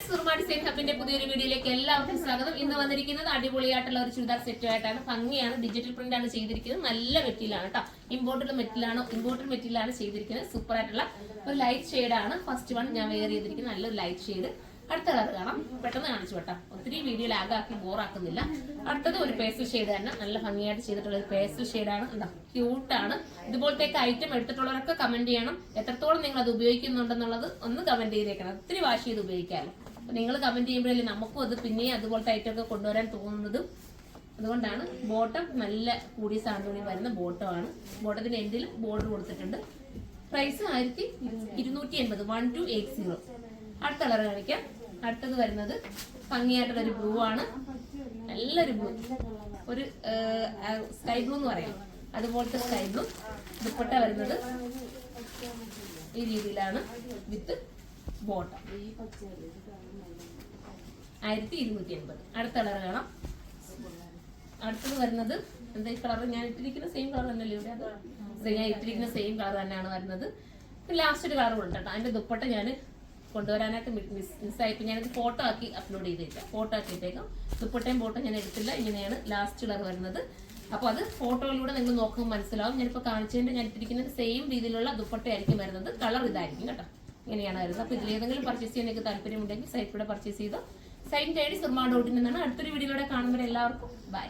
Soorma design ഹബിന്റെ പുതിയൊരു വീഡിയോയിലേക്ക് എല്ലാവർക്കും സ്വാഗതം. ഇന്ന് വന്നിരിക്കുന്നത് അടിപൊളിയായിട്ടുള്ള ഒരു ചുരിദാർ സെറ്റുമായിട്ടാണ്. ഭംഗിയാണ്, ഡിജിറ്റൽ പ്രിന്റ് ആണ് ചെയ്തിരിക്കുന്നത്. നല്ല മെറ്റീരിയലാണ് കേട്ടോ. ഇമ്പോർട്ടഡ് മെറ്റീരിയലാണ് ചെയ്തിരിക്കുന്നത്. സൂപ്പർ ആയിട്ടുള്ള ഒരു ലൈറ്റ് ഷെയ്ഡാണ്. ഫസ്റ്റ് വൺ ഞാൻ വെയർ ചെയ്തിരിക്കുന്നത് നല്ലൊരു ലൈറ്റ് ഷെയ്ഡ്. അടുത്ത കളർ കാണാം, പെട്ടെന്ന് കാണിച്ചു കേട്ടോ. ഒത്തിരി വീഡിയോ ലാഗാക്കി ബോറാക്കുന്നില്ല. അടുത്തത് ഒരു പേസ്റ്റൽ ഷെയ്ഡ് തന്നെ, നല്ല ഭംഗിയായിട്ട് ചെയ്തിട്ടുള്ള ഒരു പേസ്റ്റൽ ഷെയ്ഡാണ്. എന്താ ക്യൂട്ടാണ്. ഇതുപോലത്തെ ഐറ്റം എടുത്തിട്ടുള്ളവരൊക്കെ കമന്റ് ചെയ്യണം. എത്രത്തോളം നിങ്ങൾ അത് ഉപയോഗിക്കുന്നുണ്ടെന്നുള്ളത് ഒന്ന് കമന്റ് ചെയ്തേക്കണം. ഒത്തിരി വാഷ് ചെയ്ത് ഉപയോഗിക്കാമല്ലോ. അപ്പൊ നിങ്ങൾ കമന്റ് ചെയ്യുമ്പോഴല്ലേ നമുക്കും അത് പിന്നെയും അതുപോലത്തെ ഐറ്റം ഒക്കെ കൊണ്ടുവരാൻ തോന്നുന്നതും. അതുകൊണ്ടാണ് ബോട്ടം നല്ല കൂടിയ സാധനം വരുന്ന ബോട്ടമാണ്. ബോട്ടത്തിന്റെ എൻഡിലും ബോർഡർ കൊടുത്തിട്ടുണ്ട്. പ്രൈസ് 1280, 1280. അടുത്ത കളർ കാണിക്കാം. അടുത്തത് വരുന്നത് ഭംഗിയായിട്ടുള്ള ഒരു ബ്ലൂ ആണ്. നല്ലൊരു ബ്ലൂ, ഒരു സ്കൈ ബ്ലൂ എന്ന് പറയാം. അതുപോലത്തെ സ്കൈ ബ്ലൂ. ദുപ്പട്ട വരുന്നത് ഈ രീതിയിലാണ് വിത്ത് ബോട്ടം. 1280. അടുത്ത കളർ കാണാം. അടുത്തത് വരുന്നത് എന്താ ഈ കളർ? ഞാൻ ഇട്ടിരിക്കുന്ന സെയിം കളർ തന്നെയല്ലേ ഇവിടെ? അത് ഞാൻ ഇട്ടിരിക്കുന്ന സെയിം കളർ തന്നെയാണ് വരുന്നത്. ലാസ്റ്റ് ഒരു കളർ ഉണ്ട് കേട്ടോ. അതിന്റെ ദുപ്പട്ട ഞാൻ കൊണ്ടുവരാനായിട്ട് മിസ്സായിപ്പോൾ ഞാനത് ഫോട്ടോ ആക്കി അപ്ലോഡ് ചെയ്തേക്കാം. ഫോട്ടോ ആക്കിയിട്ടേക്കാം. ദുപ്പട്ടയും ബോട്ടം ഞാൻ എടുത്തില്ല. ഇങ്ങനെയാണ് ലാസ്റ്റ് കളർ വരുന്നത്. അപ്പോൾ അത് ഫോട്ടോയിലൂടെ നിങ്ങൾ നോക്കുമ്പോൾ മനസ്സിലാവും. ഞാനിപ്പോൾ കാണിച്ചതിന്റെ ഞാൻ ഇട്ടിരിക്കുന്നത് സെയിം രീതിയിലുള്ള ദുപ്പട്ടയായിരിക്കും വരുന്നത്. കളർ ഇതായിരിക്കും കേട്ടോ. ഇങ്ങനെയാണ് വരുന്നത്. അപ്പോൾ ഇതിലേതെങ്കിലും പർച്ചേസ് ചെയ്യാൻ നിങ്ങൾക്ക് താല്പര്യമുണ്ടെങ്കിൽ സൈറ്റിലൂടെ പർച്ചേസ് ചെയ്തോ. സൈറ്റ് ഐഡി സുർമ.in എന്നാണ്. അടുത്തൊരു വീഡിയോയിലൂടെ കാണുമ്പോൾ എല്ലാവർക്കും ബൈ.